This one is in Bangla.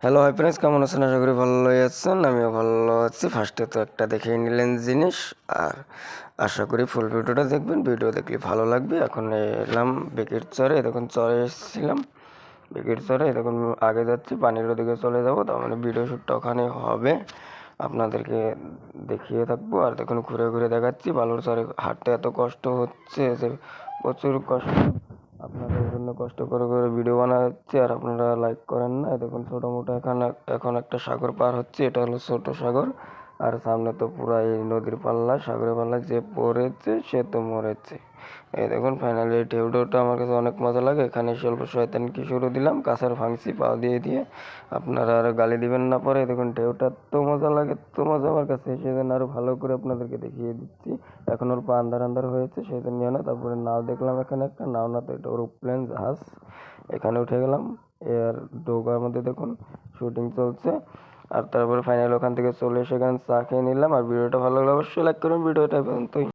হ্যালো হাই ফ্রেন্ডস, কেমন আছেন? আশা করি ভালোই আছেন। আমিও ভালো আছি। ফার্স্টে তো একটা দেখেই নিলেন জিনিস, আর আশা করি ফুল ভিডিওটা দেখবেন। ভিডিও দেখলে ভালো লাগবে। এখন এলাম বেকির চরে। দেখুন চরে এসেছিলাম, বেকির চরে। দেখুন আগে যাচ্ছি, পানির ওদিকে চলে যাব। তার মানে ভিডিও শ্যুটটা ওখানে হবে, আপনাদেরকে দেখিয়ে থাকবো। আর দেখুন ঘুরে ঘুরে দেখাচ্ছি। বালুর চরে হাঁটতে এত কষ্ট হচ্ছে যে প্রচুর কষ্ট। আপনাদের জন্য কষ্ট করে করে ভিডিও বানা হচ্ছে, আর আপনারা লাইক করেন না। দেখুন ছোটো মোটো এখন একটা সাগর পার হচ্ছে। এটা হলো ছোট সাগর, আর সামনে তো পুরা এই নদীর পাল্লা, সাগরের পাল্লা। যে পড়েছে সে তো মরেছে। এই দেখুন ফাইনালি এই ঢেউটা আমার কাছে অনেক মজা লাগে। এখানে স্বল্প শয়তানকি শুরু দিলাম, কাছের ভাঙছি পা দিয়ে দিয়ে। আপনারা আর গালি দিবেন না পরে। দেখুন ঢেউটা তো মজা লাগে, তো মজা আমার কাছে, সেজন্য আরো ভালো করে আপনাদেরকে দেখিয়ে দিচ্ছি। এখন ওর পা আন্ধার আন্ধার হয়েছে, সেজন্য নিও না। তারপরে নাও দেখলাম, এখানে একটা নাও, না তো এটা এরোপ্লেন, জাহাজ। এখানে উঠে গেলাম। এর নৌকার মধ্যে দেখুন শুটিং চলছে। আর তারপরে ফাইনাল ওখান থেকে চলে এসে এখানে চা খেয়ে নিলাম। আর ভিডিওটা ভালো লাগলে অবশ্যই লাইক করুন। ভিডিওটা পর্যন্তই।